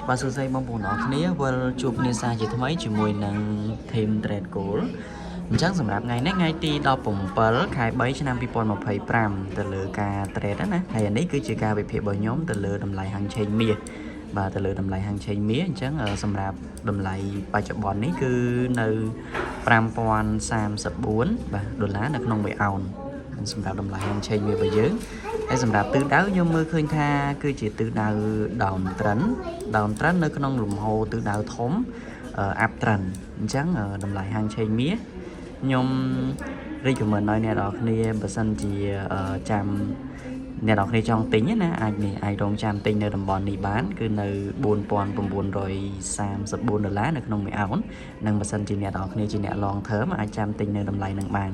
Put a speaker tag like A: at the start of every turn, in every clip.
A: បាទសួស្តីបងប្អូនអរគ្នាវិលជួបគ្នាសារជាថ្មីជាមួយនឹង Team Trade Goal អញ្ចឹងសម្រាប់ថ្ងៃនេះថ្ងៃទី17ខែ3ឆ្នាំ2025ទៅលើការ trade ណាហើយនេះគឺជាការវិភាគរបស់ខ្ញុំទៅលើតម្លៃហាងឆេងមាសបាទទៅលើតម្លៃហាងឆេងមាសអញ្ចឹងសម្រាប់តម្លៃបច្ចុប្បន្ននេះគឺនៅ5034បាទដុល្លារនៅក្នុង1អោនសម្រាប់តម្លៃហាងឆេងមាសរបស់យើងហើយសម្រាប់ទិសដៅខ្ញុំមើលឃើញថាគឺជាទិសដៅ down trend នៅក្នុងលំហូរទិសដៅធំup trend អញ្ចឹងតម្លៃហាងឆេងមាសខ្ញុំ recommend ឲ្យអ្នកនរគ្នាបើសិនជាចាំអ្នកនរគ្នាចង់ទិញណាអាចរងចាំទិញនៅតំបន់នេះបានគឺនៅ4934ដុល្លារនៅក្នុង1អោននិងបើសិនជាអ្នកនរគ្នាជាអ្នក long term អាចចាំទិញនៅតម្លៃនឹងបាន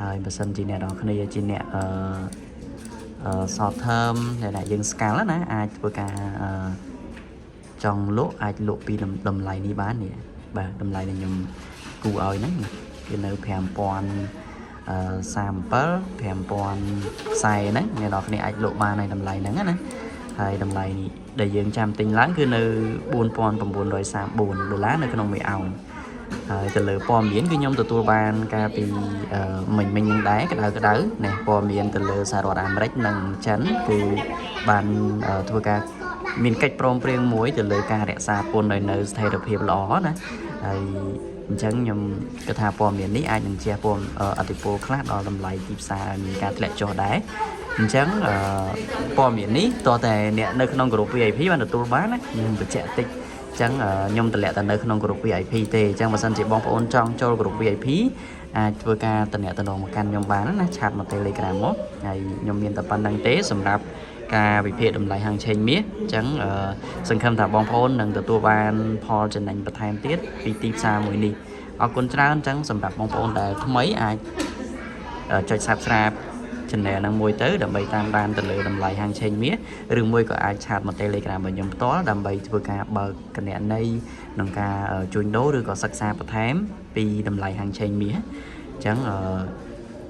A: ហើយបើសិនជាអ្នកនរគ្នាជាអ្នកshort term ដែលយើង scale ណាអាចធ្វើការចង់លក់អាចលក់ពីតម្លៃនេះបាននេះបាទតម្លៃដែលខ្ញុំគូឲ្យហ្នឹងគឺនៅ5037 5040ហ្នឹងអ្នកនរគ្នាអាចលក់បានในតម្លៃហ្នឹងណាហើយតម្លៃនេះដែលយើងចាំទិញឡើងគឺនៅ4934ដុល្លារនៅក្នុង1អោនហើយទៅលើព័ត៌មានគឺខ្ញុំទទួលបានការពីមិញនឹងដែរក្តៅណែព័ត៌មានទៅលើសហរដ្ឋអាមេរិកនិងចិនគឺបានធ្វើការមានកិច្ចព្រមព្រៀងមួយទៅលើការរក្សាពន្ធឲ្យនៅស្ថិរភាពល្អណាហើយអញ្ចឹងខ្ញុំគិតថាព័ត៌មាននេះអាចនឹងជះឥទ្ធិពលខ្លះដល់តម្លៃទីផ្សារមានការធ្លាក់ចុះដែរអញ្ចឹងព័ត៌មាននេះតើតែអ្នកនៅក្នុងក្រុម VIP បានទទួលបានណាខ្ញុំបញ្ជាក់តិចអញ្ចឹងខ្ញុំតម្លាក់ទៅនៅក្នុងក្រុម VIP ទេអញ្ចឹងបើសិនជាបងប្អូនចង់ចូលក្រុម VIP អាចធ្វើការតំណែងមកកាន់ខ្ញុំបានណាឆាតមក Telegram មកហើយខ្ញុំមានតែប៉ុណ្្នឹងទេសម្រាប់ការវិភាគតម្លៃហាងឆេងមាសអញ្ចឹងសង្ឃឹមថាបងប្អូននឹងទទួលបានផលចំណេញបន្ថែមទៀតពីទីផ្សារមួយនេះអរគុណច្រើនអញ្ចឹងសម្រាប់បងប្អូនដែលថ្មីអាចចុច Subscribe channel ហ្នឹងមួយទៅដើម្បីតាមដានទៅលើតម្លៃហាងឆេងមាសឬមួយក៏អាចឆាតមក Telegram របស់ខ្ញុំផ្ទាល់ដើម្បីធ្វើការបើកគណនីក្នុងការជួញដូរឬក៏សិក្សាបន្ថែមពីតម្លៃហាងឆេងមាសអញ្ចឹង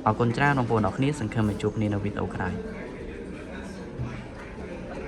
A: អរគុណច្រើនបងប្អូនអរគ្នាសង្ឃឹមជួបគ្នានៅវីដេអូក្រោយ